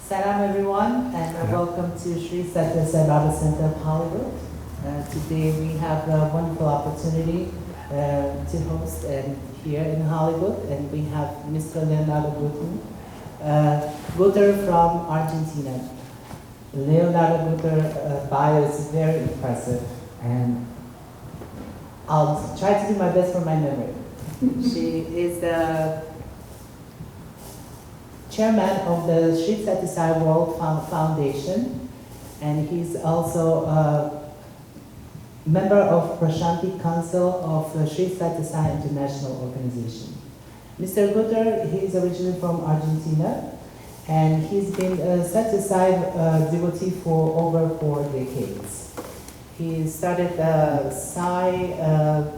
Salam everyone, and welcome to Sri Sathya Sai Baba Center of Hollywood. Today we have a wonderful opportunity to host here in Hollywood, and we have Mr. Leonardo Guter from Argentina. Leonardo Guter bio is very impressive, and I'll try to do my best for my memory. She is the chairman of the Sri Sathya Sai World Foundation, and he's also a member of Prasanthi Council of the Sri Sathya Sai International Organization. Mr. Guter, he's originally from Argentina, and he's been a Sathya Sai devotee for over 4 decades. He started the Sai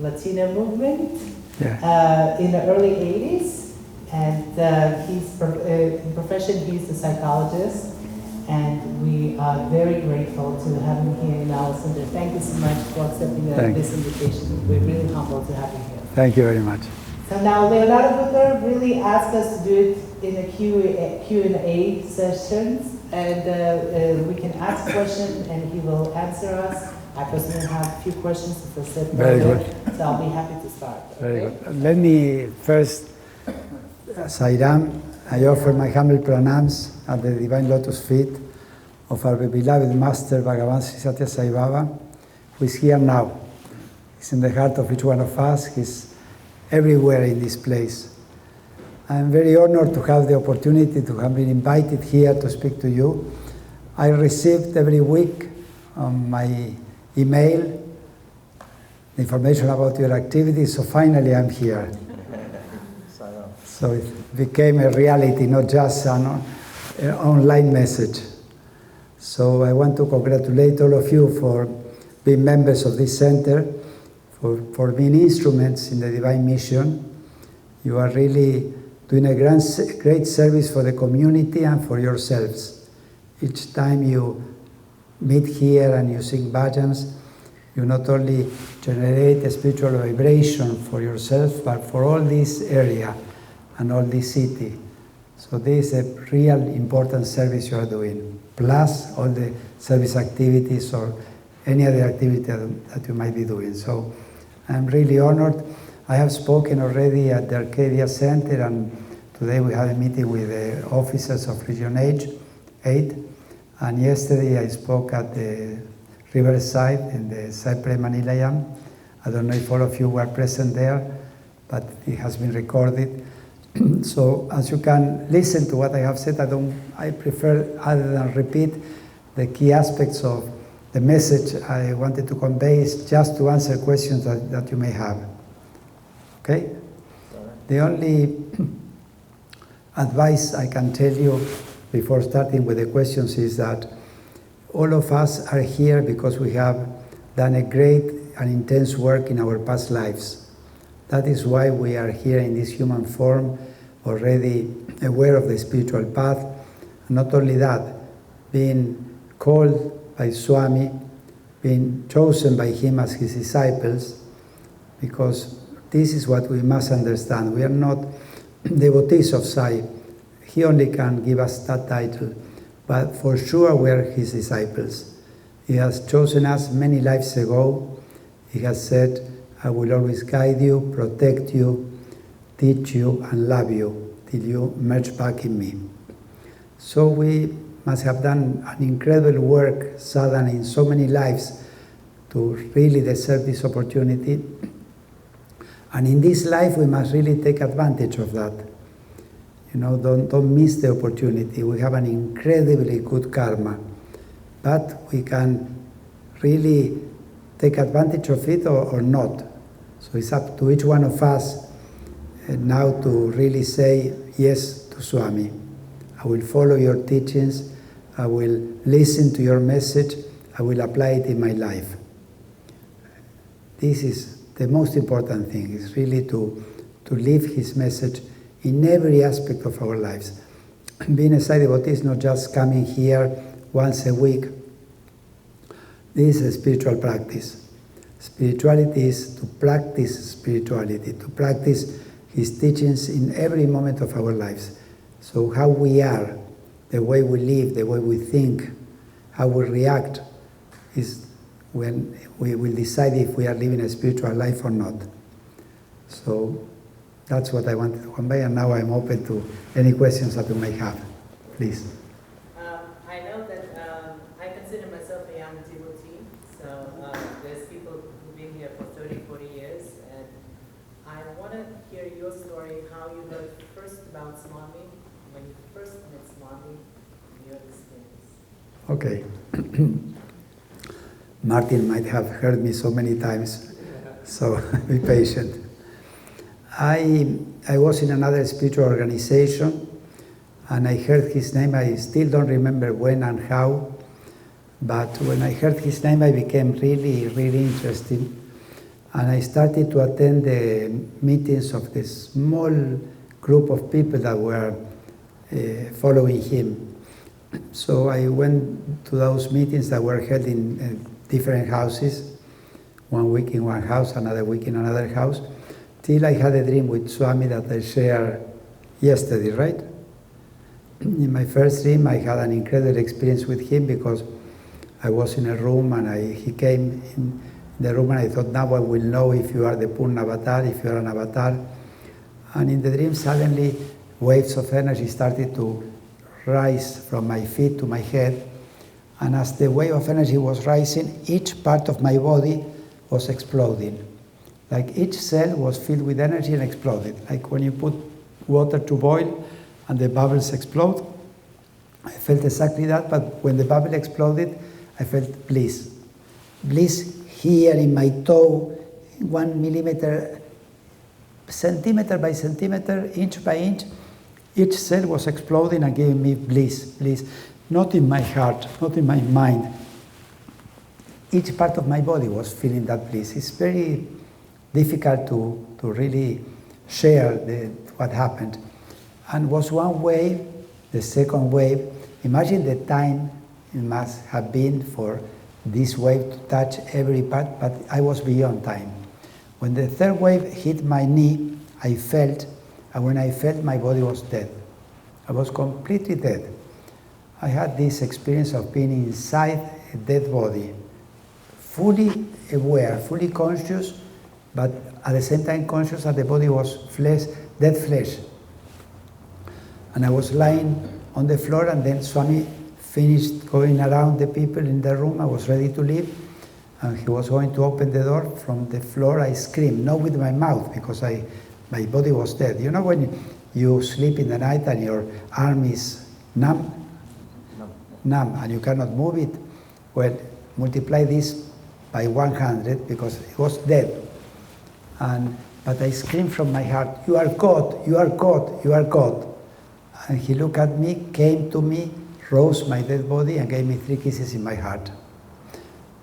Latina movement in the early 80s. And in profession, he's a psychologist, and we are very grateful to have him here in our center. Thank you so much for accepting this invitation. We're really humbled to have you here. Thank you very much. So now Leonardo Guter really asked us to do it in a Q&A sessions, and we can ask questions, and he will answer us. I personally have a few questions to present. Very good. So I'll be happy to start. Very good. Let me first, Sairam, I offer my humble pranams at the Divine Lotus feet of our beloved Master Bhagavan Sri Sathya Sai Baba, who is here now. He's in the heart of each one of us. He's everywhere in this place. I'm very honored to have the opportunity to have been invited here to speak to you. I received every week on my email information about your activities, so finally I'm here. So it became a reality, not just an online message. So I want to congratulate all of you for being members of this center, for being instruments in the divine mission. You are really doing a great service for the community and for yourselves. Each time you meet here and you sing bhajans, you not only generate a spiritual vibration for yourself, but for all this area and all this city. So this is a real important service you are doing, plus all the service activities or any other activity that you might be doing. So I'm really honored. I have spoken already at the Arcadia Center, and today we had a meeting with the officers of Region 8, and yesterday I spoke at the Riverside in the Cypress Manilayam. I don't know if all of you were present there, but it has been recorded. So as you can listen to what I have said, I prefer, other than repeat, the key aspects of the message I wanted to convey is just to answer questions that you may have. Okay? The only advice I can tell you before starting with the questions is that all of us are here because we have done a great and intense work in our past lives. That is why we are here in this human form, already aware of the spiritual path. Not only that, being called by Swami, being chosen by him as his disciples, because this is what we must understand. We are not devotees of Sai. He only can give us that title, but for sure we are his disciples. He has chosen us many lives ago. He has said, I will always guide you, protect you, teach you, and love you till you merge back in me. So we must have done an incredible work, sadhana, in so many lives to really deserve this opportunity. And in this life, we must really take advantage of that. You know, don't miss the opportunity. We have an incredibly good karma, but we can really take advantage of it or not. So it's up to each one of us now to really say yes to Swami. I will follow your teachings. I will listen to your message. I will apply it in my life. This is the most important thing, is really to live his message in every aspect of our lives. Being a Sai devotee is not just coming here once a week. This is a spiritual practice. Spirituality is to practice spirituality, to practice his teachings in every moment of our lives. So how we are the way we live, the way we think, how we react, is when we will decide if we are living a spiritual life or not. So that's what I wanted to convey, and now I'm open to any questions that you may have. Please. I know that I consider myself a young devotee, so there's people who've been here for 30, 40 years, and I want to hear your story, how you heard first about Swami, when you first met Swami, your experience. Okay. Martin might have heard me so many times, so be patient. I was in another spiritual organization, and I heard his name. I still don't remember when and how, but when I heard his name, I became really, really interested, and I started to attend the meetings of this small group of people that were following him. So I went to those meetings that were held in different houses, 1 week in one house, another week in another house, till I had a dream with Swami that I shared yesterday, right? In my first dream, I had an incredible experience with him because I was in a room and he came in the room and I thought, now I will know if you are the Purna avatar, if you are an avatar. And in the dream, suddenly, waves of energy started to rise from my feet to my head. And as the wave of energy was rising, each part of my body was exploding. Like each cell was filled with energy and exploded. Like when you put water to boil and the bubbles explode. I felt exactly that, but when the bubble exploded, I felt bliss. Bliss here in my toe, 1 millimeter, centimeter by centimeter, inch by inch. Each cell was exploding and giving me bliss, bliss. Not in my heart, not in my mind. Each part of my body was feeling that bliss. It's very difficult to really share what happened. And was one wave, the second wave. Imagine the time it must have been for this wave to touch every part, but I was beyond time. When the third wave hit my knee, I felt, and when I felt, my body was dead. I was completely dead. I had this experience of being inside a dead body, fully aware, fully conscious, but at the same time conscious that the body was flesh, dead flesh. And I was lying on the floor, and then Swami finished going around the people in the room. I was ready to leave, and he was going to open the door. From the floor I screamed, not with my mouth, because my body was dead. You know when you sleep in the night and your arm is numb, and you cannot move it? Well, multiply this by 100 because it was dead. But I screamed from my heart, "You are God, you are God, you are God." And he looked at me, came to me, rose my dead body and gave me 3 kisses in my heart.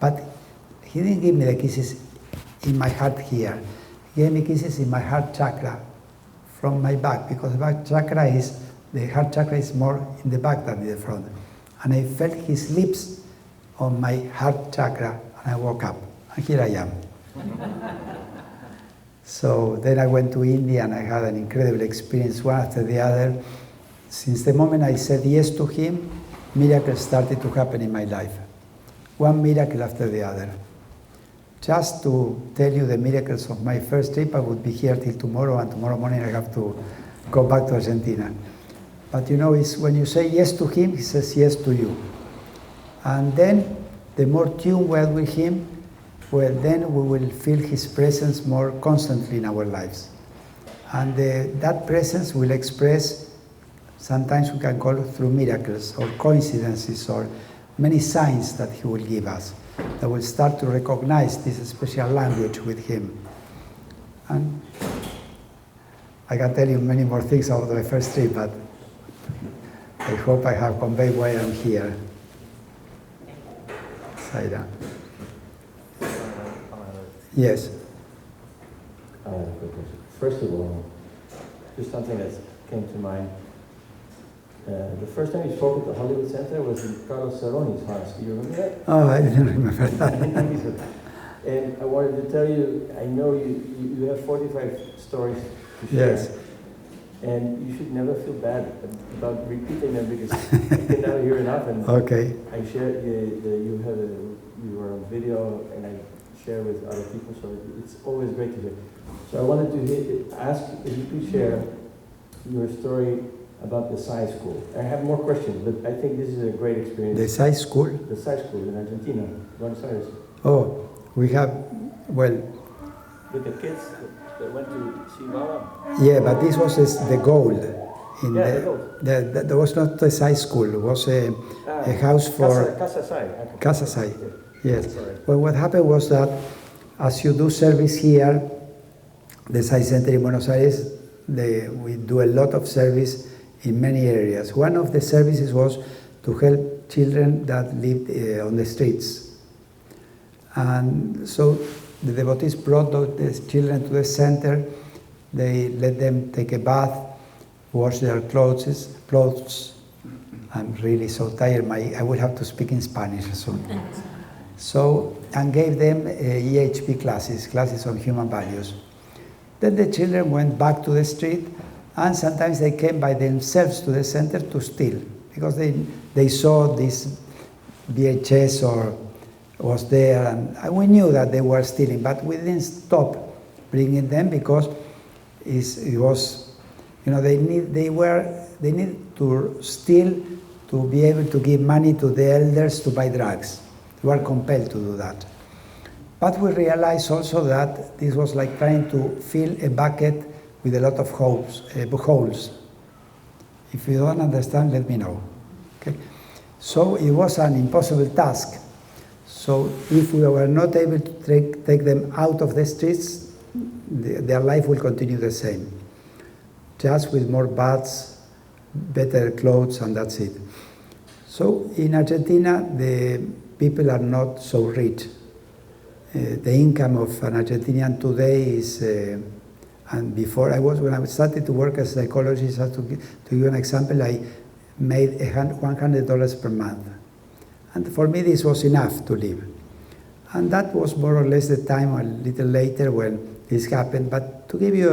But he didn't give me the kisses in my heart here. He gave me kisses in my heart chakra, from my back, because the heart chakra is more in the back than in the front. And I felt his lips on my heart chakra, and I woke up, and here I am. So then I went to India, and I had an incredible experience, one after the other. Since the moment I said yes to him, miracles started to happen in my life. One miracle after the other. Just to tell you the miracles of my first trip, I would be here till tomorrow, and tomorrow morning I have to go back to Argentina. But you know, it's when you say yes to him, he says yes to you. And then, the more tuned we are with him, well, then we will feel his presence more constantly in our lives. And that presence will express, sometimes we can call it through miracles or coincidences or many signs that he will give us, that will start to recognize this special language with him. And I can tell you many more things about my first trip, but I hope I have conveyed why I'm here. Saira. Yes. First of all, just something that came to mind. The first time you spoke at the Hollywood Center was in Carlos Cerroni's house. Do you remember that? Oh, I didn't remember that. And I wanted to tell you, I know you have 45 stories to share. Yes. And you should never feel bad about repeating them because you can never hear enough. And Okay. I share you were on video, and I share with other people, so it's always great to hear. So I wanted to ask if you could share your story about the Sai school. I have more questions, but I think this is a great experience. The Sai school? The Sai school in Argentina, Buenos Aires. Oh, we have, well... With the kids that went to see Baba? Yeah, but this was the goal. The goal. There was not a Sai school, it was a house for... Casa Sai. Casa Sai, yes. Sorry. Well, what happened was that as you do service here, the Sai Center in Buenos Aires, we do a lot of service in many areas. One of the services was to help children that lived on the streets. And so the devotees brought those children to the center. They let them take a bath, wash their clothes. I'm really so tired. I will have to speak in Spanish soon. So, and gave them EHP classes on human values. Then the children went back to the street, and sometimes they came by themselves to the center to steal, because they saw this VHS or was there, and we knew that they were stealing, but we didn't stop bringing them because it was, they need to steal to be able to give money to the elders to buy drugs. They were compelled to do that. But we realized also that this was like trying to fill a bucket with a lot of holes. If you don't understand, let me know. Okay? So it was an impossible task. So if we were not able to take them out of the streets, their life will continue the same. Just with more baths, better clothes, and that's it. So in Argentina, the people are not so rich. The income of an Argentinian today is, and before when I started to work as a psychologist, to give you an example, I made $100 per month. And for me, this was enough to live. And that was more or less the time a little later when this happened. But to give you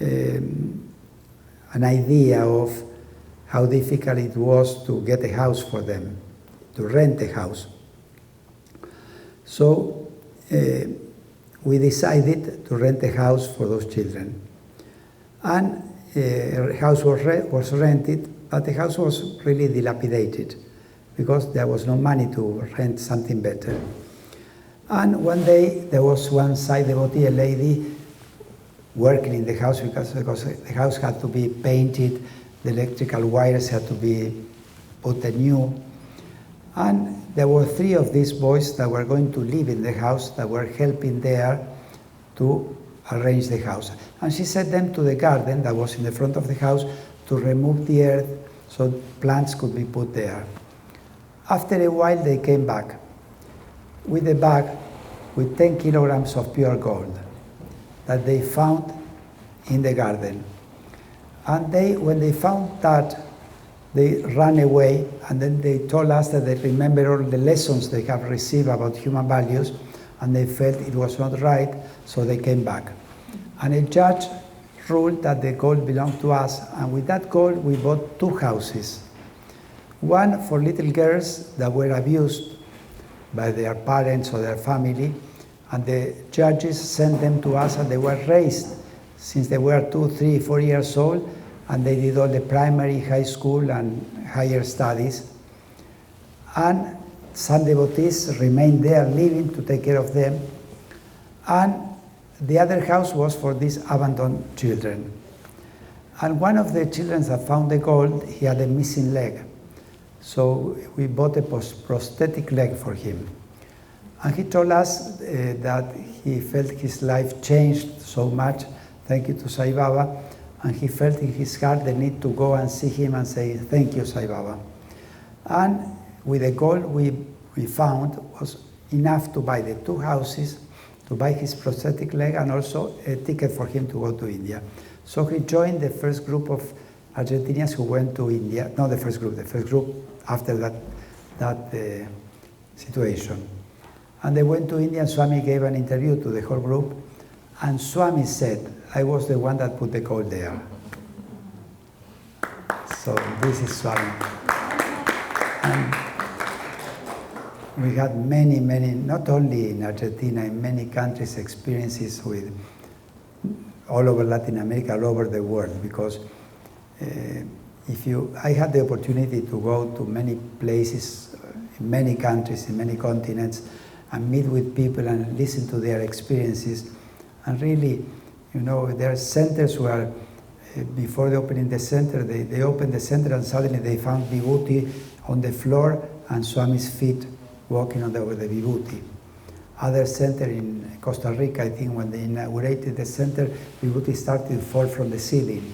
an idea of how difficult it was to get a house for them, to rent a house. So we decided to rent a house for those children. And a house was rented, but the house was really dilapidated because there was no money to rent something better. And one day there was one Sai devotee, a lady, working in the house because the house had to be painted, the electrical wires had to be put anew. And there were 3 of these boys that were going to live in the house, that were helping there to arrange the house. And she sent them to the garden that was in the front of the house to remove the earth so plants could be put there. After a while, they came back with a bag with 10 kilograms of pure gold that they found in the garden. And when they found that, they ran away, and then they told us that they remember all the lessons they have received about human values, and they felt it was not right, so they came back. And a judge ruled that the gold belonged to us, and with that gold we bought 2 houses. One for little girls that were abused by their parents or their family, and the judges sent them to us, and they were raised since they were 2, 3, 4 years old, and they did all the primary, high school, and higher studies. And some devotees remained there living to take care of them. And the other house was for these abandoned children. And one of the children that found the gold, he had a missing leg. So we bought a prosthetic leg for him. And he told us that he felt his life changed so much, thank you to Sai Baba, and he felt in his heart the need to go and see him and say, thank you, Sai Baba. And with the gold we found was enough to buy the 2 houses, to buy his prosthetic leg, and also a ticket for him to go to India. So he joined the first group of Argentinians who went to India, not the first group after that situation. And they went to India, and Swami gave an interview to the whole group, and Swami said, I was the one that put the gold there. So this is Swami. And we had many, not only in Argentina, in many countries, experiences with all over Latin America, all over the world, because I had the opportunity to go to many places, in many countries, in many continents, and meet with people and listen to their experiences. And really, there are centers where before they opening the center, they opened the center and suddenly they found Vibhuti on the floor and Swami's feet walking over the Vibhuti. Other center in Costa Rica, I think when they inaugurated the center, Vibhuti started to fall from the ceiling.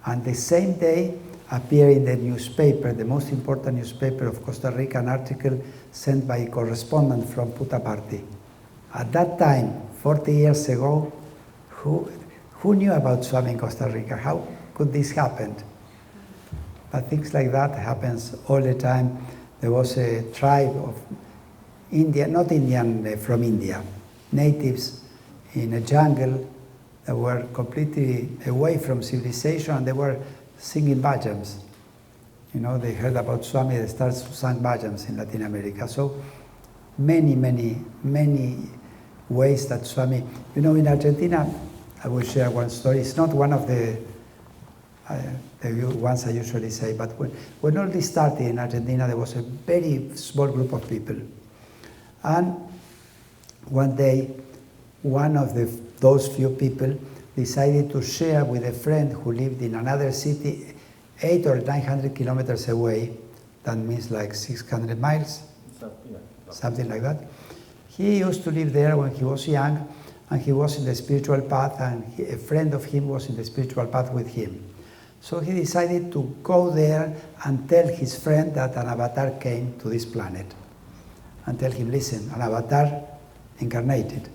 And the same day appeared in the newspaper, the most important newspaper of Costa Rica, an article sent by a correspondent from Puttaparthi. At that time, 40 years ago, who knew about Swami in Costa Rica? How could this happen? But things like that happens all the time. There was a tribe of India, not Indian from India, natives in a jungle that were completely away from civilization, and they were singing bhajans. They heard about Swami, they started to sing bhajans in Latin America. So many ways that Swami, in Argentina, I will share one story. It's not one of the ones I usually say, but when all this started in Argentina, there was a very small group of people. And one day, one of those few people decided to share with a friend who lived in another city 800 or 900 kilometers away. That means like 600 miles, something like that. He used to live there when he was young, and he was in the spiritual path, and a friend of him was in the spiritual path with him. So he decided to go there and tell his friend that an avatar came to this planet. And tell him, listen, an avatar incarnated.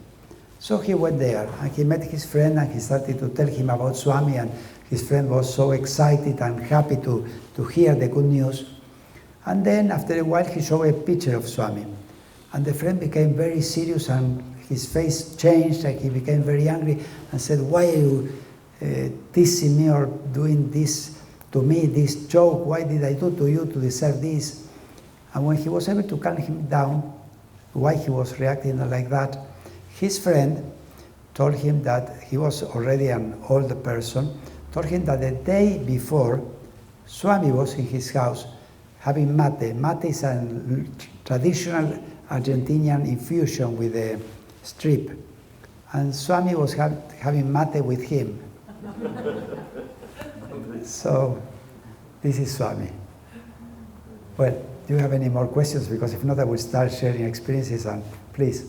So he went there, and he met his friend, and he started to tell him about Swami, and his friend was so excited and happy to hear the good news. And then after a while, he showed a picture of Swami. And the friend became very serious, and his face changed, and he became very angry, and said, why are you teasing me or doing this to me, this joke? Why did I do to you to deserve this? And when he was able to calm him down, why he was reacting like that, his friend told him that he was already an older person, told him that the day before, Swami was in his house having mate. Mate is a traditional Argentinian infusion with a strip. And Swami was having mate with him. So, this is Swami. Well, do you have any more questions? Because if not, I will start sharing experiences, and please.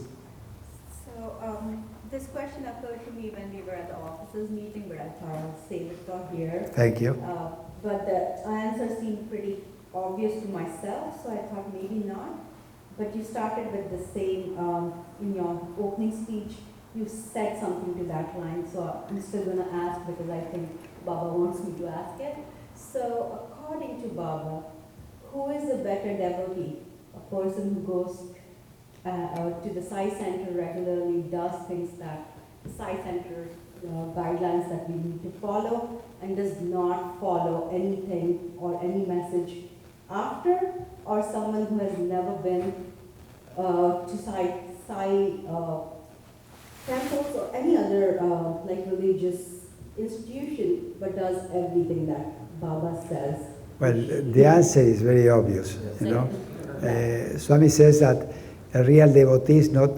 So, this question occurred to me when we were at the officers meeting, but I thought I'll save it for here. Thank you. But the answer seemed pretty obvious to myself, so I thought maybe not. But you started with the same, in your opening speech, you said something to that line, so I'm still going to ask because I think Baba wants me to ask it. So, according to Baba, who is a better devotee? A person who goes to the Sai Center regularly, does things that the Sai Center guidelines that we need to follow, and does not follow anything or any message after, or someone who has never been to Sai temples or any other like religious institution, but does everything that Baba says? Well, the answer is very obvious, Swami says that a real devotee is not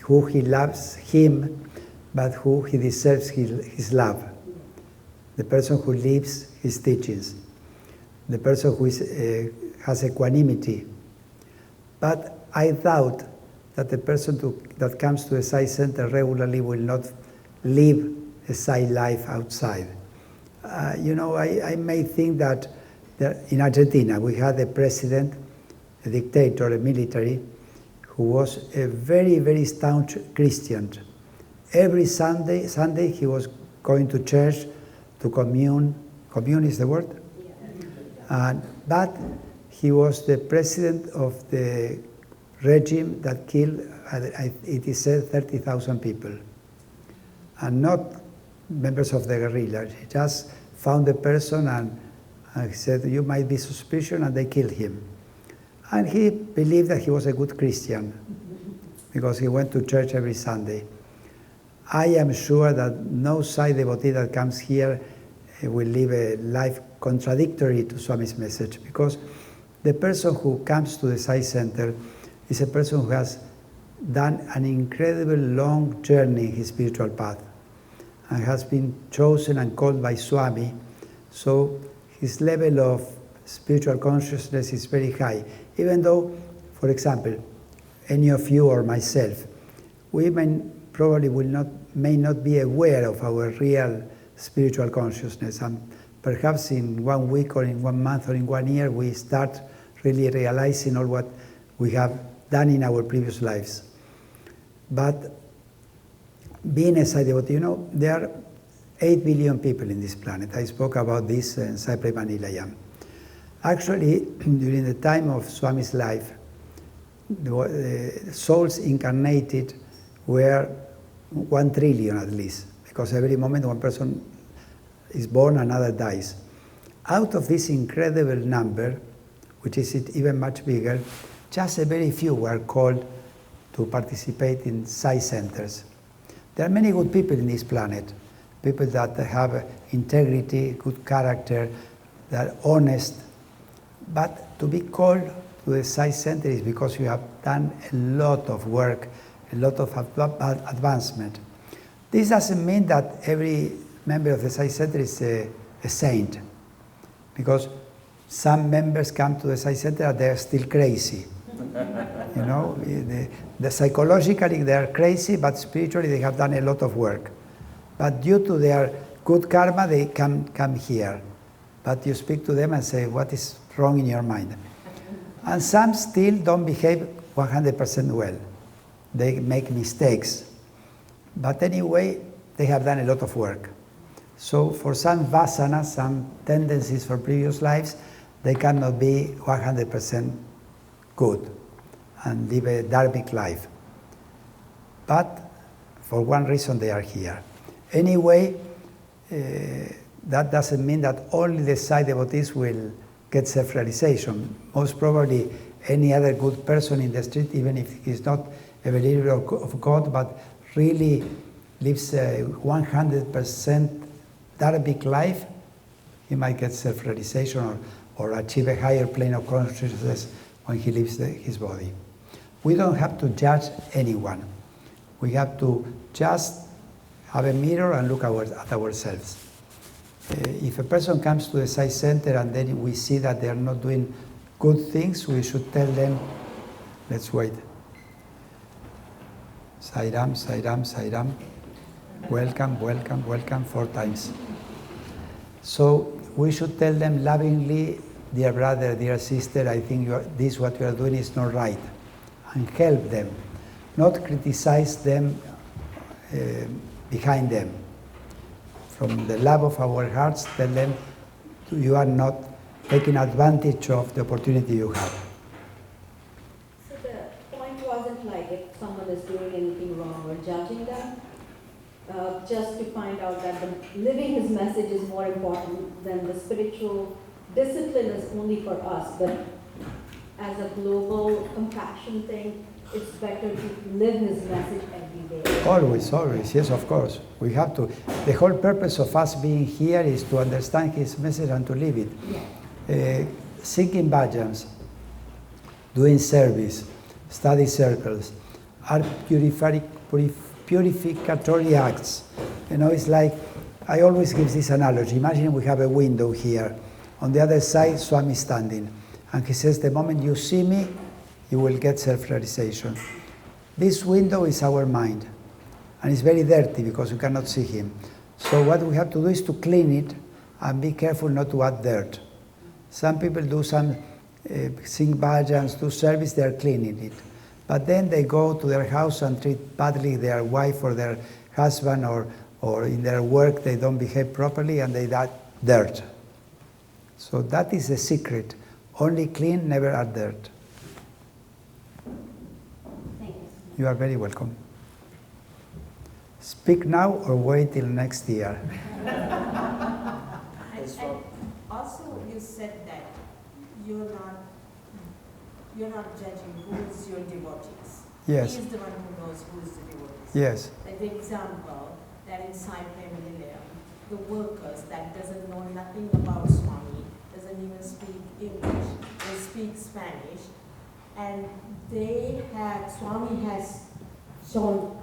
who he loves him, but who he deserves his love. The person who lives his teachings. The person who has equanimity. But I doubt that the person that comes to a Sai center regularly will not live a Sai life outside. I may think that in Argentina we had a president, a dictator, a military, who was a very, very staunch Christian. Every Sunday he was going to church to commune. Commune is the word? But he was the president of the regime that killed, it is said, 30,000 people. And not members of the guerrilla. He just found a person And he said, you might be suspicious, and they killed him. And he believed that he was a good Christian because he went to church every Sunday. I am sure that no Sai devotee that comes here will live a life contradictory to Swami's message, because the person who comes to the Sai Center is a person who has done an incredible long journey in his spiritual path and has been chosen and called by Swami, so his level of spiritual consciousness is very high. Even though, for example, any of you or myself, we probably may not be aware of our real spiritual consciousness, and perhaps in 1 week or in 1 month or in 1 year we start really realizing all what we have done in our previous lives. But being a Sai devotee, there are 8 billion people in this planet. I spoke about this in Sai Prema Nilayam. Actually, during the time of Swami's life, the souls incarnated were 1 trillion at least, because every moment one person is born, another dies. Out of this incredible number, which is even much bigger, just a very few were called to participate in Sai centers. There are many good people in this planet, people that have integrity, good character, that are honest, but to be called to the Sai center is because you have done a lot of work, a lot of advancement. This doesn't mean that every member of the Sai center is a saint, because some members come to the Sai center and they are still crazy. The psychologically they are crazy, but spiritually they have done a lot of work. But due to their good karma, they come here. But you speak to them and say, what is wrong in your mind? And some still don't behave 100% well. They make mistakes. But anyway, they have done a lot of work. So for some vasanas, some tendencies for previous lives, they cannot be 100% good and live a dharmic life. But for one reason they are here. Anyway, that doesn't mean that only the Sai devotees will get self-realization. Most probably any other good person in the street, even if he's not a believer of God, but really lives a 100% dharmic life, he might get self-realization or achieve a higher plane of consciousness when he leaves his body. We don't have to judge anyone. We have to just have a mirror and look at ourselves. If a person comes to the Sai center and then we see that they are not doing good things, we should tell them, let's wait. Sairam, Sairam, Sairam. Welcome, welcome, welcome 4 times. So we should tell them lovingly, dear brother, dear sister, I think this what you are doing is not right. And help them, not criticize them behind them. From the love of our hearts, tell them you are not taking advantage of the opportunity you have. So the point wasn't like if someone is doing anything wrong or judging them, just to find out that living his message is more important than the spiritual discipline is only for us, but as a global compassion thing, it's better to live his message every day. Always, always, yes, of course. We have to. The whole purpose of us being here is to understand his message and to live it. Yeah. Singing bhajans, doing service, study circles, are purificatory acts. It's like, I always give this analogy. Imagine we have a window here. On the other side, Swami is standing. And he says, the moment you see me, you will get self-realization. This window is our mind. And it's very dirty because you cannot see him. So what we have to do is to clean it and be careful not to add dirt. Some people do sing bhajans, do service, they are cleaning it. But then they go to their house and treat badly their wife or their husband, or in their work they don't behave properly and they add dirt. So that is the secret. Only clean, never add dirt. Thank you. You are very welcome. Speak now or wait till next year. And also, you said that you're not judging who is your devotees. Yes. He is the one who knows who is the devotees. Yes. Like the example that in Sathya, the workers that doesn't know nothing about Swami, doesn't even speak English, they speak Spanish, and Swami has shown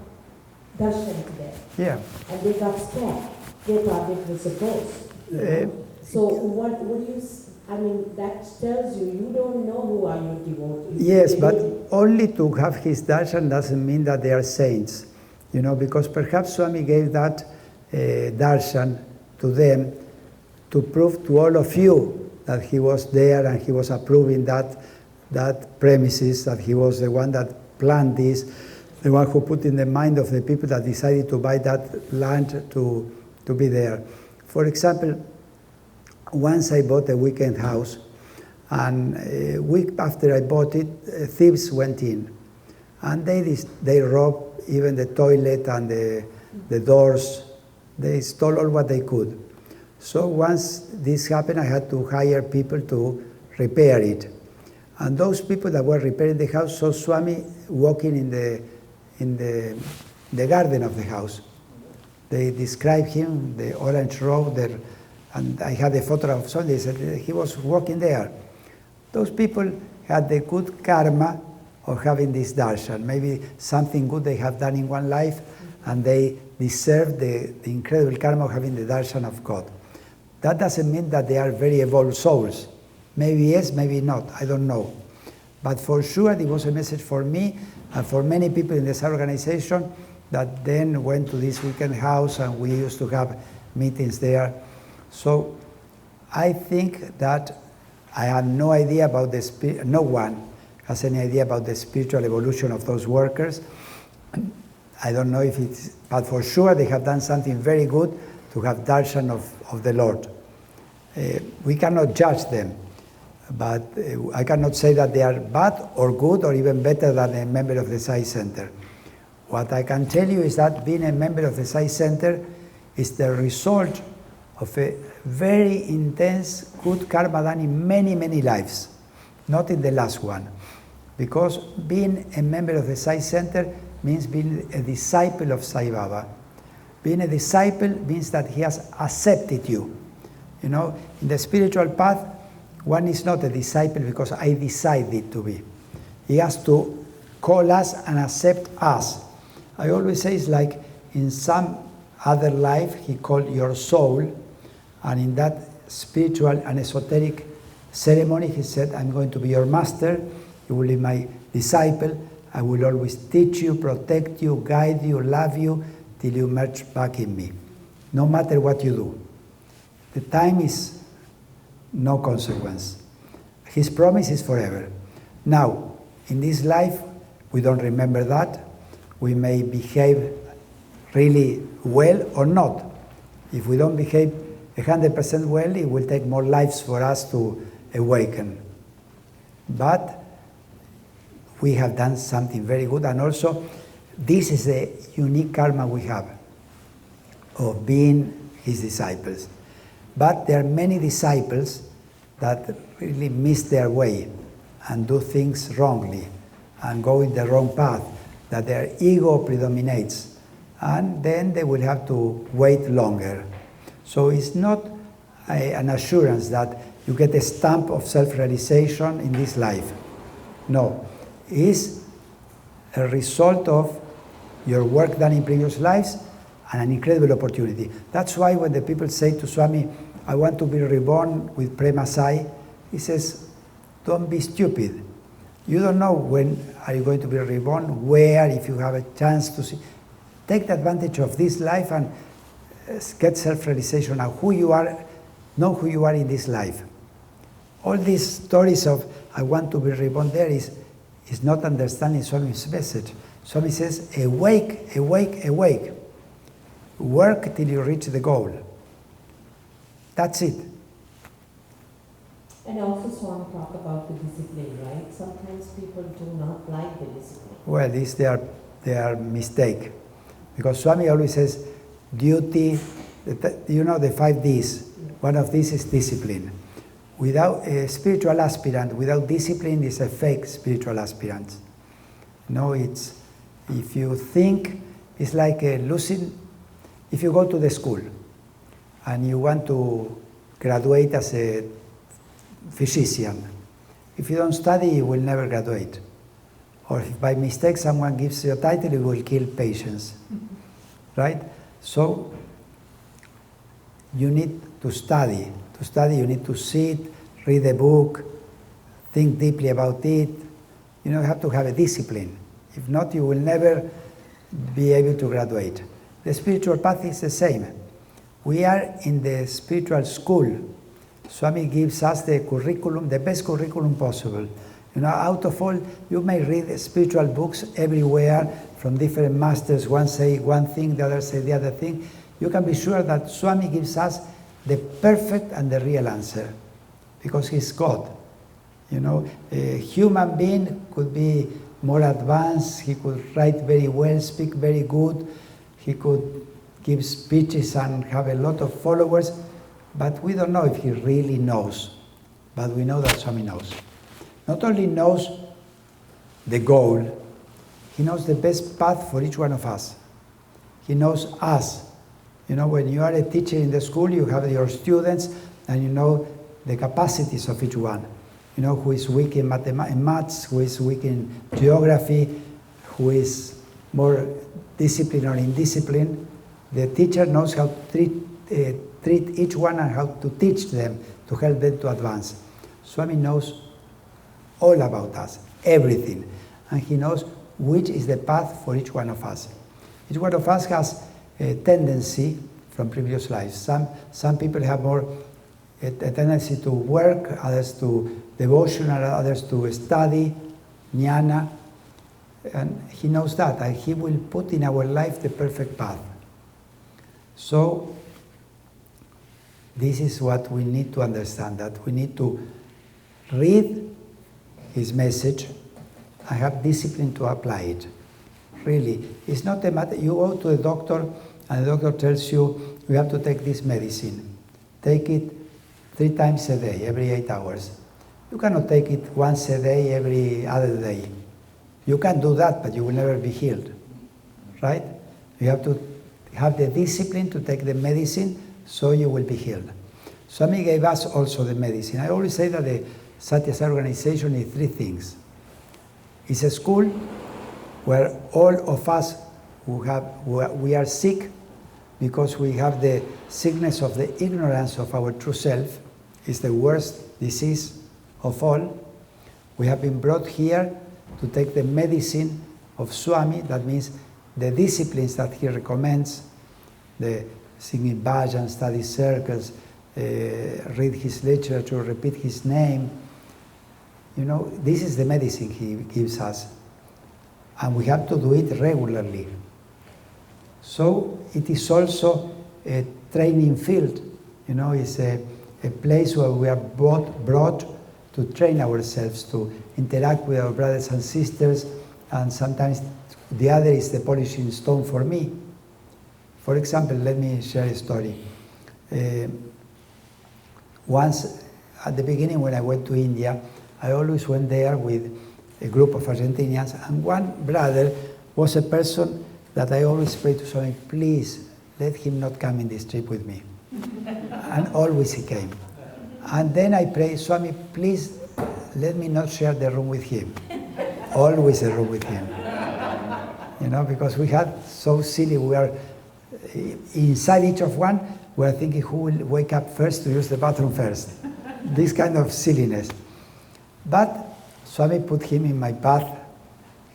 darshan to them. Yeah. And they got scared. They thought it was a ghost. So what do you, I mean, that tells you don't know who are your devotees. Yes, but only to have his darshan doesn't mean that they are saints. Because perhaps Swami gave that darshan to them to prove to all of you that he was there and he was approving that premises, that he was the one that planned this, the one who put in the mind of the people that decided to buy that land to be there. For example, once I bought a weekend house, and a week after I bought it, thieves went in, and they robbed even the toilet and the doors. They stole all what they could. So once this happened, I had to hire people to repair it. And those people that were repairing the house saw Swami walking in the garden of the house. They described him, the orange robe, and I had a photograph of Swami. They said he was walking there. Those people had the good karma of having this darshan. Maybe something good they have done in one life, and they deserve the incredible karma of having the darshan of God. That doesn't mean that they are very evolved souls. Maybe yes, maybe not, I don't know. But for sure it was a message for me and for many people in this organization that then went to this weekend house, and we used to have meetings there. So I think that I have no idea about the spirit, no one has any idea about the spiritual evolution of those workers. I don't know if it's, but for sure they have done something very good to have darshan of the Lord. We cannot judge them, but I cannot say that they are bad or good or even better than a member of the Sai Center. What I can tell you is that being a member of the Sai Center is the result of a very intense good karma done in many, many lives, not in the last one. Because being a member of the Sai Center means being a disciple of Sai Baba. Being a disciple means that he has accepted you. In the spiritual path, one is not a disciple because I decided to be. He has to call us and accept us. I always say it's like in some other life, he called your soul, and in that spiritual and esoteric ceremony, he said, I'm going to be your master, you will be my disciple, I will always teach you, protect you, guide you, love you, till you merge back in me, no matter what you do. The time is no consequence. His promise is forever. Now, in this life, we don't remember that. We may behave really well or not. If we don't behave 100% well, it will take more lives for us to awaken. But we have done something very good, and also this is a unique karma we have of being his disciples. But there are many disciples that really miss their way and do things wrongly and go in the wrong path, that their ego predominates, and then they will have to wait longer. So it's not an assurance that you get a stamp of self-realization in this life. No, it's a result of your work done in previous lives and an incredible opportunity. That's why when the people say to Swami, I want to be reborn with Prema Sai, he says, don't be stupid. You don't know when are you going to be reborn, where, if you have a chance to see. Take the advantage of this life and get self-realization of who you are, know who you are in this life. All these stories of I want to be reborn there is not understanding Swami's message. Swami says, awake, awake, awake. Work till you reach the goal. That's it. And also Swami talk about the discipline, right? Sometimes people do not like the discipline. Well, this their mistake. Because Swami always says, duty, the 5 Ds. One of these is discipline. without a spiritual aspirant, without discipline, is a fake spiritual aspirant. No, it's, if you think, it's like losing, if you go to the school and you want to graduate as a physician, if you don't study, you will never graduate. Or if by mistake someone gives you a title, you will kill patients, right? So you need to study. To study, you need to sit, read a book, think deeply about it. You know, you have to have a discipline. If not, you will never be able to graduate. The spiritual path is the same. We are in the spiritual school. Swami gives us the curriculum, the best curriculum possible. You know, out of all, you may read spiritual books everywhere from different masters. One say one thing, the other say the other thing. You can be sure that Swami gives us the perfect and the real answer, because he's God. You know, a human being could be more advanced, he could write very well, speak very good, he could give speeches and have a lot of followers, but we don't know if he really knows. But we know that Swami knows. Not only knows the goal, he knows the best path for each one of us. He knows us. You know, when you are a teacher in the school, you have your students and you know the capacities of each one. You know who is weak in maths, who is weak in geography, who is more disciplined or indisciplined. The teacher knows how to treat each one and how to teach them to help them to advance. Swami knows all about us, everything. And he knows which is the path for each one of us. Each one of us has a tendency from previous lives. Some people have more a tendency to work, others to devotional, others to study, jnana. And he knows that, and he will put in our life the perfect path. So, this is what we need to understand, that we need to read his message and have discipline to apply it. Really, it's not a matter, you go to the doctor and the doctor tells you, you have to take this medicine. Take it 3 times a day, every 8 hours. You cannot take it once a day, every other day. You can do that, but you will never be healed, right? You have to have the discipline to take the medicine so you will be healed. Swami gave us also the medicine. I always say that the Sathya organization is 3 things. It's a school where all of us we are sick because we have the sickness of the ignorance of our true self. It's the worst disease of all. We have been brought here to take the medicine of Swami. That means the disciplines that he recommends, the singing bhajan, study circles, read his literature, repeat his name. You know, this is the medicine he gives us. And we have to do it regularly. So it is also a training field. You know, it's a place where we are brought to train ourselves, to interact with our brothers and sisters, and sometimes the other is the polishing stone for me. For example, let me share a story. Once, at the beginning when I went to India, I always went there with a group of Argentinians, and one brother was a person that I always prayed to Swami, please let him not come in this trip with me. And always he came. And then I prayed, Swami, please let me not share the room with him. Always a room with him. You know, because we had so silly, we are inside each of one, we are thinking who will wake up first to use the bathroom first. This kind of silliness. But Swami put him in my path.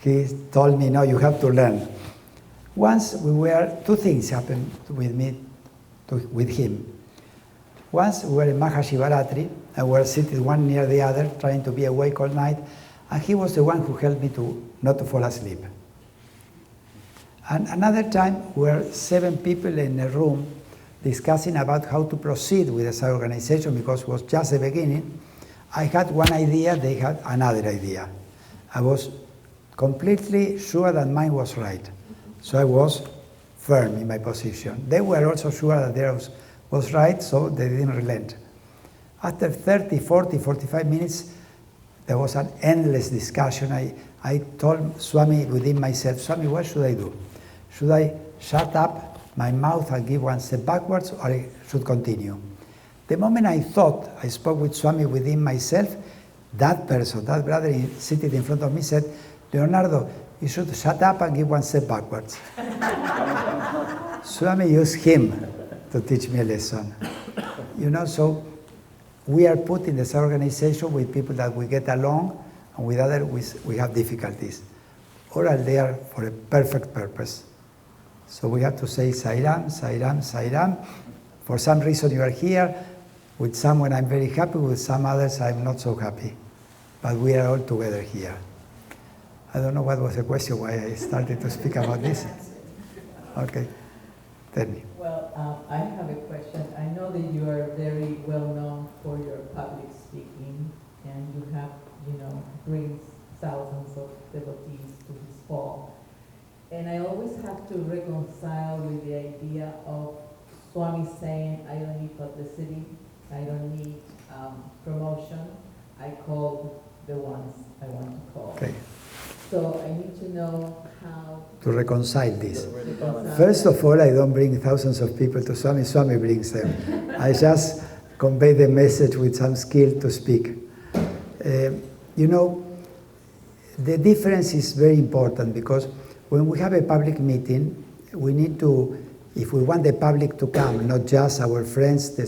He told me, no, you have to learn. Once 2 things happened with me, with him. Once we were in Mahashivaratri, and we were sitting one near the other, trying to be awake all night, and he was the one who helped me not to fall asleep. And another time, we were 7 people in a room discussing about how to proceed with this organization, because it was just the beginning. I had one idea, they had another idea. I was completely sure that mine was right. So I was firm in my position. They were also sure that theirs was right, so they didn't relent. After 30, 40, 45 minutes, there was an endless discussion. I told Swami within myself, Swami, what should I do? Should I shut up my mouth and give one step backwards, or I should continue? The moment I thought, I spoke with Swami within myself, that person, that brother sitting in front of me said, Leonardo, you should shut up and give one step backwards. Swami used him to teach me a lesson. So we are put in this organization with people that we get along, and with others we have difficulties. All are there for a perfect purpose. So we have to say Sairam, Sairam, Sairam. For some reason you are here. With someone I'm very happy, with some others I'm not so happy. But we are all together here. I don't know what was the question, why I started to speak about this. Okay, tell me. Well, I have a question. I know that you are very well known for your public speaking, and you have, brings thousands of devotees to this fall. And I always have to reconcile with the idea of Swami saying, I don't need publicity, I don't need promotion, I call the ones I want to call. Okay. So I need to know how To reconcile this. reconcile First that. of all, I don't bring thousands of people to Swami, Swami brings them. I just convey the message with some skill to speak. The difference is very important, because when we have a public meeting, we need to, if we want the public to come, not just our friends,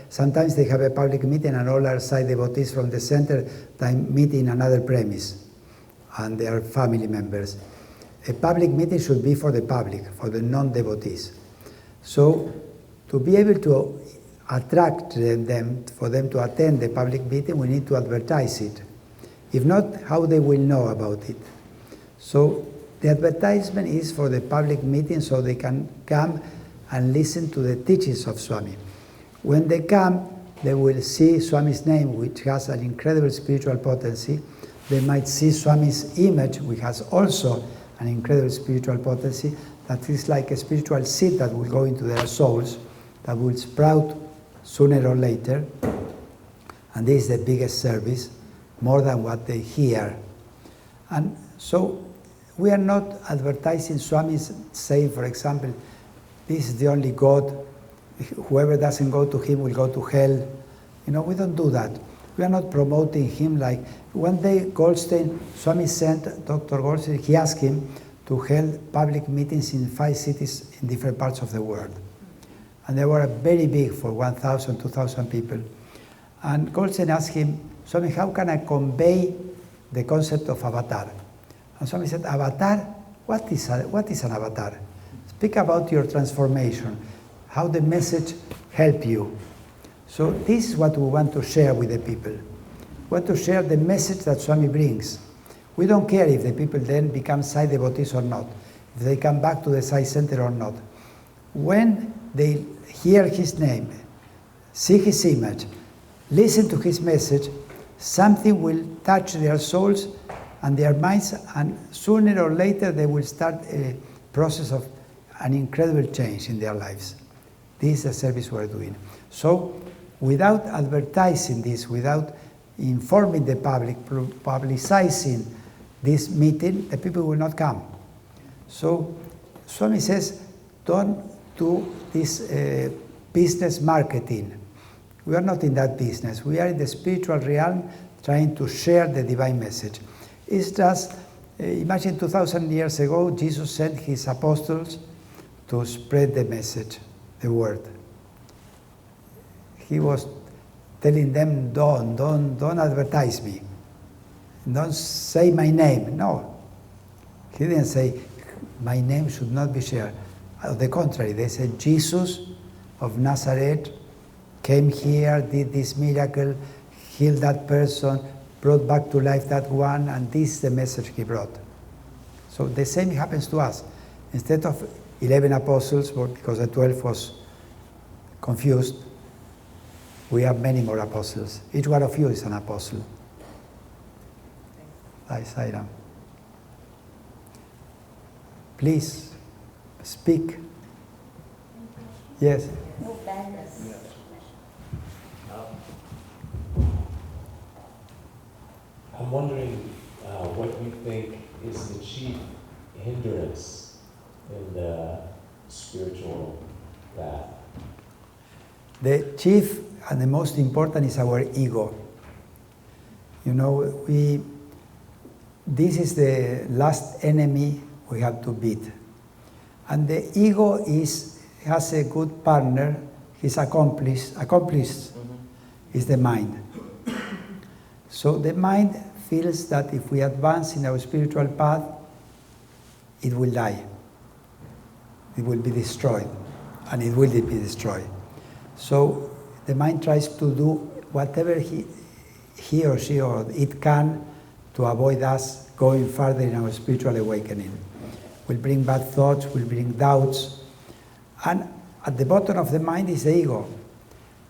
sometimes they have a public meeting and all our side devotees from the center they meet in another premise, and they are family members. A public meeting should be for the public, for the non-devotees. So to be able to attract them, for them to attend the public meeting, we need to advertise it. If not, how they will know about it? So the advertisement is for the public meeting, so they can come and listen to the teachings of Swami. When they come, they will see Swami's name, which has an incredible spiritual potency. They might see Swami's image, which has also an incredible spiritual potency, that is like a spiritual seed that will go into their souls, that will sprout sooner or later. And this is the biggest service, more than what they hear. And so we are not advertising Swami's saying, for example, this is the only God, whoever doesn't go to him will go to hell. We don't do that. We are not promoting him like, one day Goldstein, Swami sent Dr. Goldstein, he asked him to hold public meetings in 5 cities in different parts of the world. And they were very big, for 1,000, 2,000 people. And Goldstein asked him, Swami, how can I convey the concept of avatar? And Swami said, avatar? What is an avatar? Speak about your transformation, how the message helped you. So this is what we want to share with the people. We want to share the message that Swami brings. We don't care if the people then become Sai devotees or not, if they come back to the Sai center or not. When they hear his name, see his image, listen to his message, something will touch their souls and their minds, and sooner or later they will start a process of an incredible change in their lives. This is the service we're doing. So, without advertising this, without informing the public, publicizing this meeting, the people will not come. So, Swami says, don't do this business marketing. We are not in that business. We are in the spiritual realm trying to share the divine message. It's just, imagine 2,000 years ago, Jesus sent his apostles to spread the message, the word. He was telling them, don't advertise me. Don't say my name. No. He didn't say, my name should not be shared. On the contrary, they said, Jesus of Nazareth came here, did this miracle, healed that person, brought back to life that one, and this is the message he brought. So the same happens to us. Instead of 11 apostles, because the 12 was confused, we have many more apostles. Each one of you is an apostle. Sairam. Please, speak. Yes. No badness. I'm wondering what you think is the chief hindrance in the spiritual path. The chief and the most important is our ego. You know, this is the last enemy we have to beat. And the ego has a good partner, his accomplice is the mind. So the mind feels that if we advance in our spiritual path, it will die. It will be destroyed, and it will be destroyed. So the mind tries to do whatever he or she or it can to avoid us going further in our spiritual awakening. Will bring bad thoughts, will bring doubts. And at the bottom of the mind is the ego.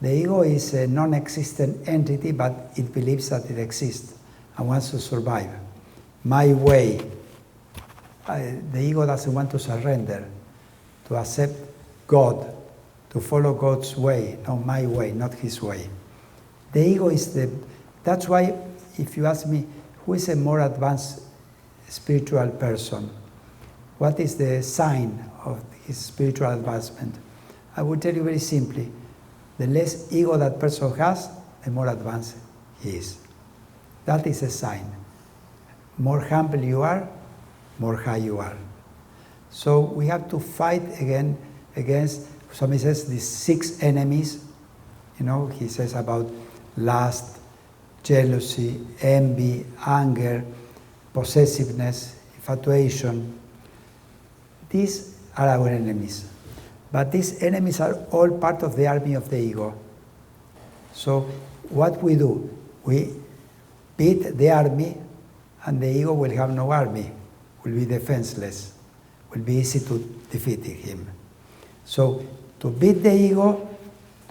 The ego is a non-existent entity, but it believes that it exists and wants to survive. My way. The ego doesn't want to surrender, to accept God, to follow God's way, not my way, not his way. The ego is that's why, if you ask me, who is a more advanced spiritual person? What is the sign of his spiritual advancement? I will tell you very simply, the less ego that person has, the more advanced he is. That is a sign. More humble you are, more high you are. So we have to fight again against, somebody says, these 6 enemies. You know, he says about lust, jealousy, envy, anger, possessiveness, infatuation. These are our enemies. But these enemies are all part of the army of the ego. So what we do, we beat the army, and the ego will have no army, will be defenseless, will be easy to defeat him. So to beat the ego,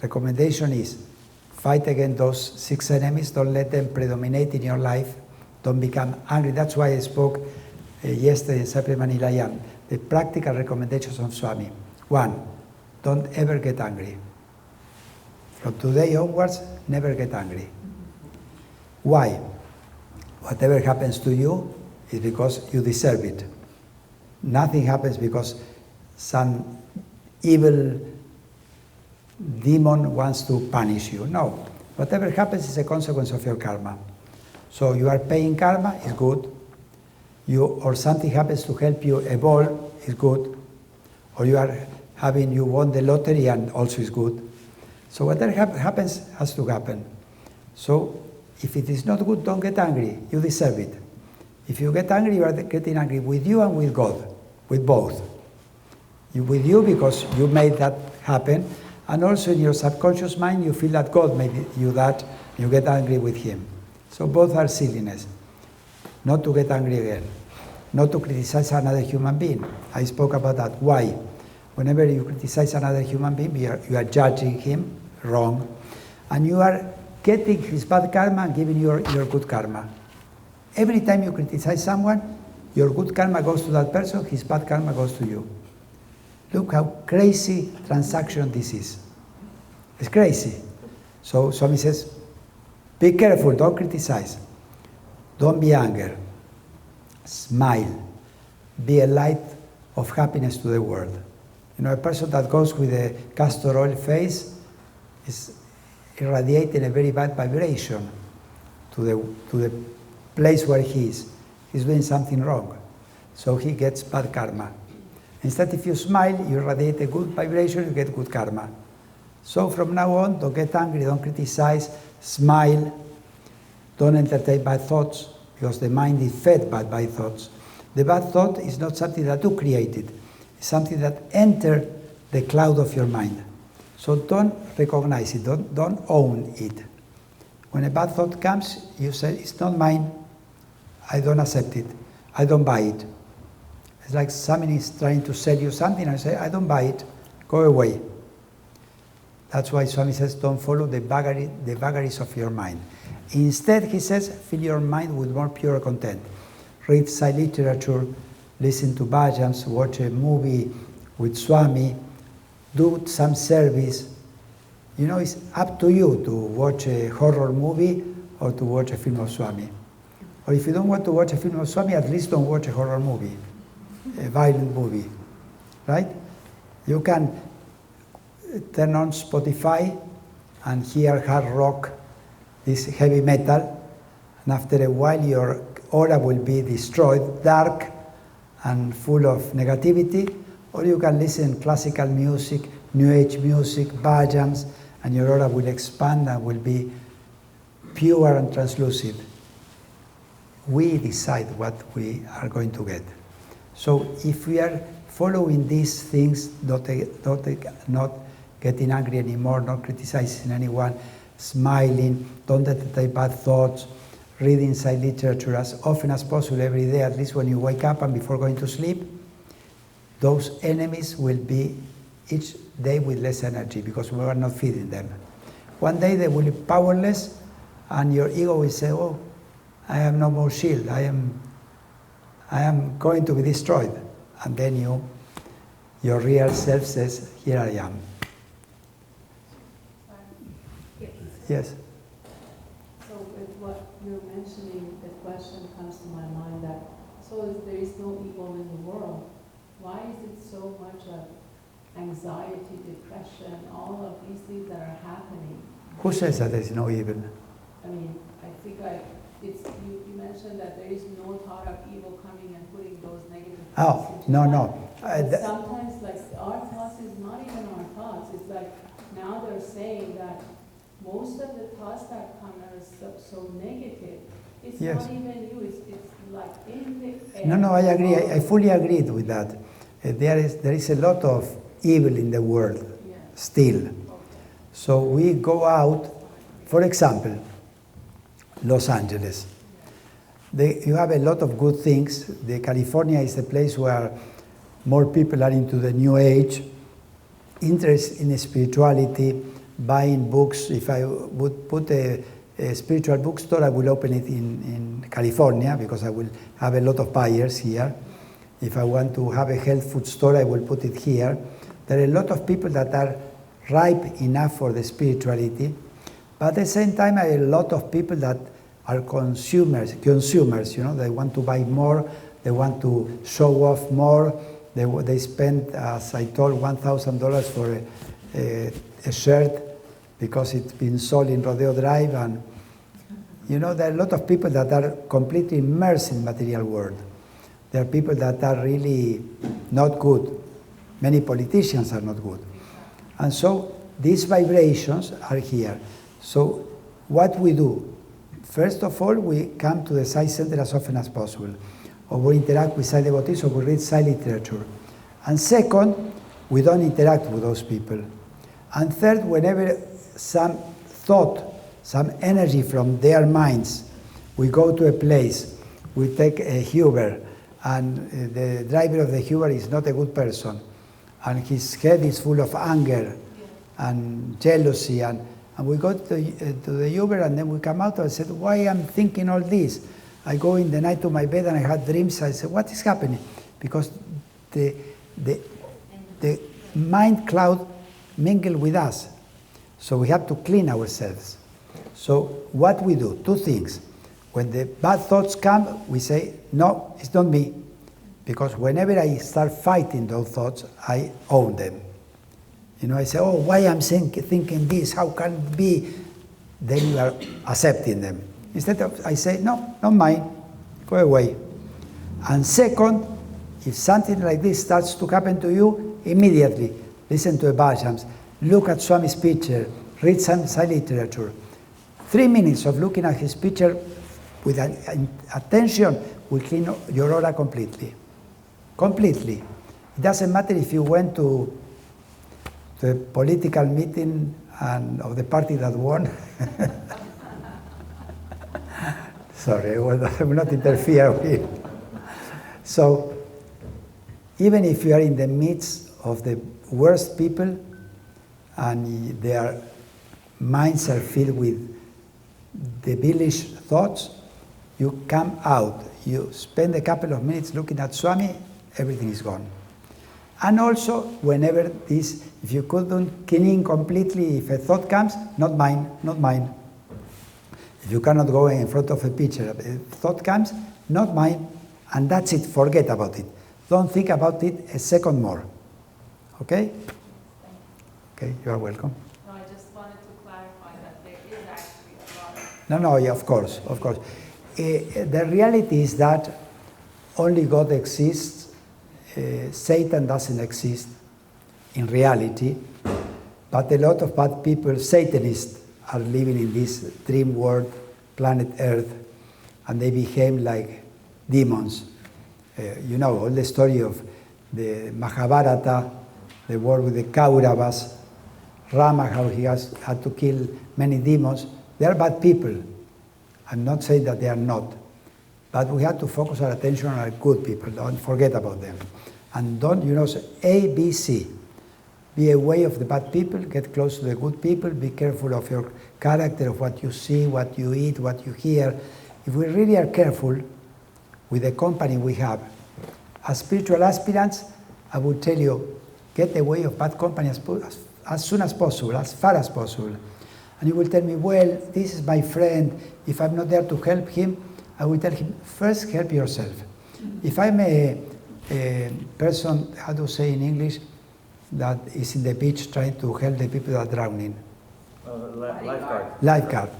recommendation is fight against those 6 enemies, don't let them predominate in your life, don't become angry. That's why I spoke yesterday in Sathya Manilayam, the practical recommendations of Swami. 1, don't ever get angry. From today onwards, never get angry. Why? Whatever happens to you is because you deserve it. Nothing happens because some evil demon wants to punish you. No. Whatever happens is a consequence of your karma. So you are paying karma, is good. Or something happens to help you evolve, is good. Or you won the lottery, and also is good. So whatever happens has to happen. So if it is not good, don't get angry. You deserve it. If you get angry, you are getting angry with you and with God, with both. With you because you made that happen, and also in your subconscious mind you feel that God made you that, you get angry with him. So both are silliness. Not to get angry again. Not to criticize another human being. I spoke about that. Why? Whenever you criticize another human being, you are judging him wrong, and you are getting his bad karma and giving your good karma. Every time you criticize someone, your good karma goes to that person, his bad karma goes to you. Look how crazy transaction this is. It's crazy. So Swami says, be careful, don't criticize. Don't be angry. Smile. Be a light of happiness to the world. You know, a person that goes with a castor oil face is irradiating a very bad vibration to the place where he is. He's doing something wrong. So he gets bad karma. Instead, if you smile, you radiate a good vibration, you get good karma. So from now on, don't get angry, don't criticize, smile, don't entertain bad thoughts, because the mind is fed by bad thoughts. The bad thought is not something that you created. It's something that enters the cloud of your mind. So don't recognize it, don't own it. When a bad thought comes, you say, it's not mine, I don't accept it, I don't buy it. It's like somebody is trying to sell you something, and I say, I don't buy it, go away. That's why Swami says, don't follow the vagaries of your mind. Instead, he says, fill your mind with more pure content. Read Sai literature, listen to bhajans, watch a movie with Swami, do some service. You know, it's up to you to watch a horror movie or to watch a film of Swami. Or if you don't want to watch a film of Swami, at least don't watch a horror movie, a violent movie, right? You can turn on Spotify and hear hard rock, this heavy metal, and after a while your aura will be destroyed, dark and full of negativity. Or you can listen classical music, New Age music, bhajans, and your aura will expand and will be pure and translucent. We decide what we are going to get. So if we are following these things, not getting angry anymore, not criticizing anyone, smiling, don't entertain bad thoughts, reading science literature as often as possible every day, at least when you wake up and before going to sleep, those enemies will be each day with less energy because we are not feeding them. One day they will be powerless and your ego will say, oh, I have no more shield, I am going to be destroyed. And then your real self says, here I am. Yes. So with what you're mentioning, the question comes to my mind that, so if there is no evil in the world, why is it so much of anxiety, depression, all of these things that are happening? Who says that there is no evil? I mean, I think you mentioned that there is no thought of evil coming and putting those negative thoughts into no. But sometimes, like, our thoughts is not even our thoughts. It's like, now they're saying that most of the thoughts that come are so negative. It's yes. not even you, it's like in the air. No, I agree. I fully agree with that. There is a lot of evil in the world, yeah. Still. Okay. So we go out, for example, Los Angeles. You have a lot of good things. California is a place where more people are into the New Age, interest in spirituality, buying books. If I would put a spiritual bookstore, I will open it in California because I will have a lot of buyers here. If I want to have a health food store, I will put it here. There are a lot of people that are ripe enough for the spirituality, but at the same time, there are a lot of people that are consumers, they want to buy more, they want to show off more, they spend, as I told, $1,000 for a shirt because it's been sold in Rodeo Drive, and there are a lot of people that are completely immersed in material world. There are people that are really not good. Many politicians are not good. And so these vibrations are here. So what we do, first of all, we come to the Sai Center as often as possible, or we interact with Sai devotees, or we read Sai literature. And second, we don't interact with those people. And third, whenever some thought, some energy from their minds, we go to a place, we take a Uber, and the driver of the Uber is not a good person, and his head is full of anger and jealousy, and we go to the Uber, and then we come out and said, why am I thinking all this? I go in the night to my bed and I had dreams. I said, what is happening? Because the mind cloud mingle with us. So we have to clean ourselves. So what we do, two things. When the bad thoughts come, we say, no, it's not me. Because whenever I start fighting those thoughts, I own them. I say, oh, why am I thinking this? How can it be? Then you are accepting them. Instead of, I say, no, not mine. Go away. And second, if something like this starts to happen to you, immediately listen to a bhajans, look at Swami's picture, read some Sai literature. 3 minutes of looking at his picture with attention will clean your aura completely. Completely. It doesn't matter if you went to the political meeting of the party that won. Sorry, I will not interfere with. So, even if you are in the midst of the worst people and their minds are filled with devilish thoughts, you come out, you spend a couple of minutes looking at Swami, everything is gone. And also, whenever if you couldn't clean completely, if a thought comes, not mine, not mine. If you cannot go in front of a picture, a thought comes, not mine, and that's it, forget about it. Don't think about it a second more. Okay? Okay, you are welcome. No, I just wanted to clarify that there is actually a lot of... No, yeah, of course, of course. The reality is that only God exists, Satan doesn't exist in reality, but a lot of bad people, Satanists, are living in this dream world, planet Earth, and they behave like demons. You know, all the story of the Mahabharata, the war with the Kauravas, Rama, how he had to kill many demons. They are bad people. I'm not saying that they are not, but we have to focus our attention on our good people. Don't forget about them. And don't, A, B, C. Be away of the bad people, get close to the good people, be careful of your character, of what you see, what you eat, what you hear. If we really are careful with the company we have, as spiritual aspirants, I would tell you, get away of bad company as soon as possible, as far as possible. And you will tell me, well, this is my friend. If I'm not there to help him, I will tell him, first help yourself. If I'm a person, how to say in English, that is in the beach trying to help the people that are drowning. Lifeguard. Lifeguard.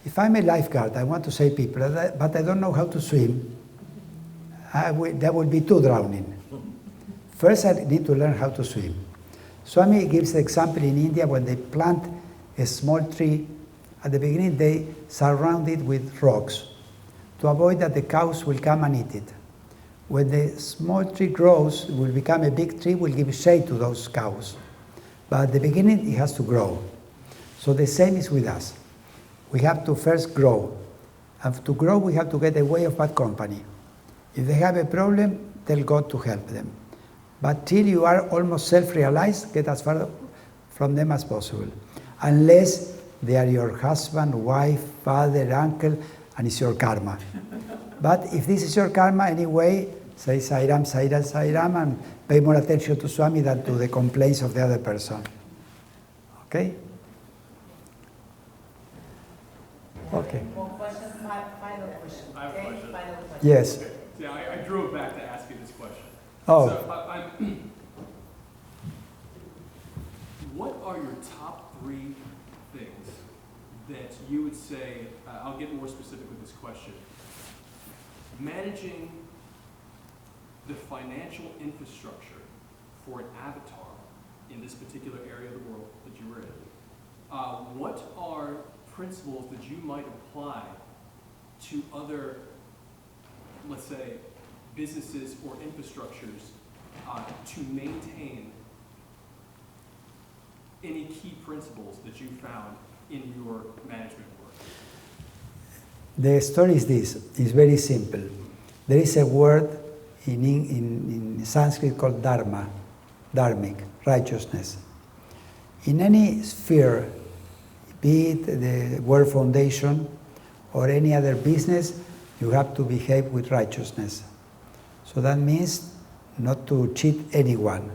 If I'm a lifeguard, I want to save people, but I don't know how to swim, there will be two drowning. First, I need to learn how to swim. Swami gives the example in India when they plant a small tree. At the beginning, they surround it with rocks to avoid that the cows will come and eat it. When the small tree grows, it will become a big tree, will give shade to those cows. But at the beginning, it has to grow. So the same is with us. We have to first grow. And to grow, we have to get away of bad company. If they have a problem, tell God to help them. But till you are almost self-realized, get as far from them as possible. Unless they are your husband, wife, father, uncle, and it's your karma. But if this is your karma anyway, say Sairam, Sairam, Sairam, and pay more attention to Swami than to the complaints of the other person. Okay? Okay. More questions? Final question. I have a question. Final question. Yes. Yeah, I drove back to ask you this question. Oh. So, what are your top 3 things that you would say, I'll get more specific with this question, managing the financial infrastructure for an avatar in this particular area of the world that you were in, what are principles that you might apply to other, let's say, businesses or infrastructures to maintain any key principles that you found in your management work? The story is this. It's very simple. There is a word in Sanskrit called dharma, dharmic, righteousness. In any sphere, be it the World Foundation or any other business, you have to behave with righteousness. So that means not to cheat anyone,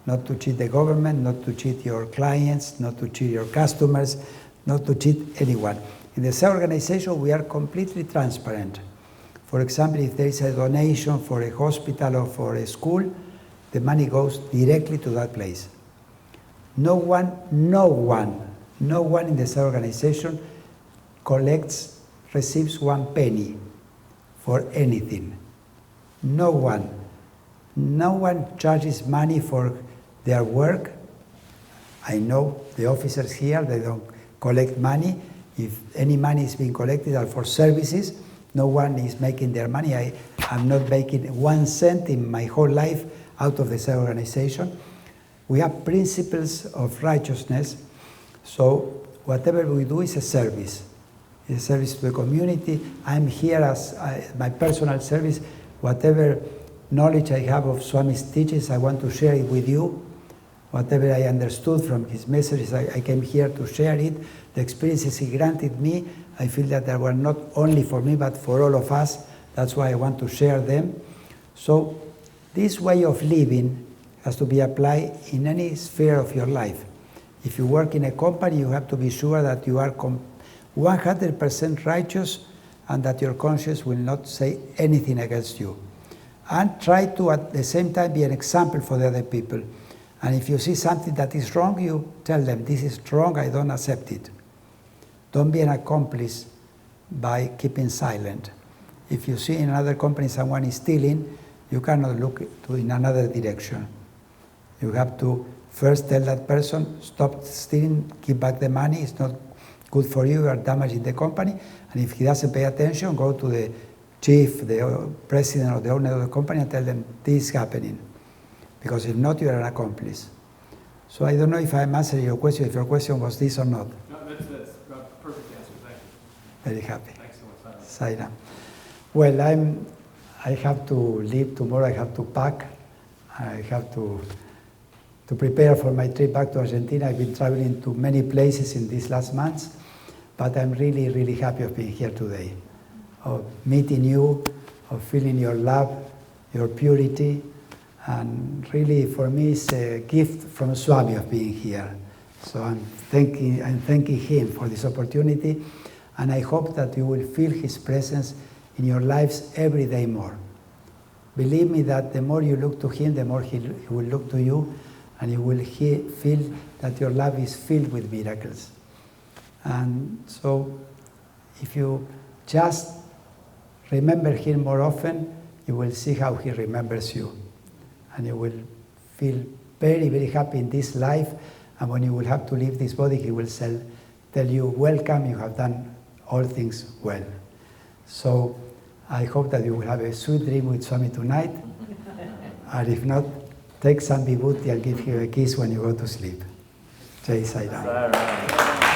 not to cheat the government, not to cheat your clients, not to cheat your customers, not to cheat anyone. In the same organization, we are completely transparent. For example, if there is a donation for a hospital or for a school, the money goes directly to that place. No one in the same organization receives 1 penny for anything. No one charges money for their work. I know the officers here, they don't collect money. If any money is being collected are for services, no one is making their money. I'm not making 1 cent in my whole life out of the same organization. We have principles of righteousness, so whatever we do is a service. It's a service to the community. I'm here as my personal service. Whatever knowledge I have of Swami's teachings, I want to share it with you. Whatever I understood from his messages, I came here to share it. The experiences he granted me, I feel that they were not only for me, but for all of us. That's why I want to share them. So this way of living has to be applied in any sphere of your life. If you work in a company, you have to be sure that you are 100% righteous, and that your conscience will not say anything against you. And try to, at the same time, be an example for the other people. And if you see something that is wrong, you tell them, this is wrong, I don't accept it. Don't be an accomplice by keeping silent. If you see in another company someone is stealing, you cannot look in another direction. You have to first tell that person, stop stealing, give back the money, it's not good for you, you are damaging the company. And if he doesn't pay attention, go to the chief, the president or the owner of the company and tell them this is happening. Because if not, you are an accomplice. So I don't know if I'm answering your question, if your question was this or not. No, that's a perfect answer, thank you. Very happy. Thanks so much, Saira. Well, I have to leave tomorrow, I have to pack. I have to prepare for my trip back to Argentina. I've been traveling to many places in these last months, but I'm really, really happy of being here today, of meeting you, of feeling your love, your purity, and really for me it's a gift from Swami of being here. So I'm thanking him for this opportunity, and I hope that you will feel his presence in your lives every day more. Believe me that the more you look to him, the more he will look to you, and you will feel that your life is filled with miracles. And so if you just remember him more often, you will see how he remembers you. And you will feel very, very happy in this life, and when you will have to leave this body, he will tell you, welcome, you have done all things well. So I hope that you will have a sweet dream with Swami tonight, and if not, take some vibhuti and give him a kiss when you go to sleep. Jai Sai Ram.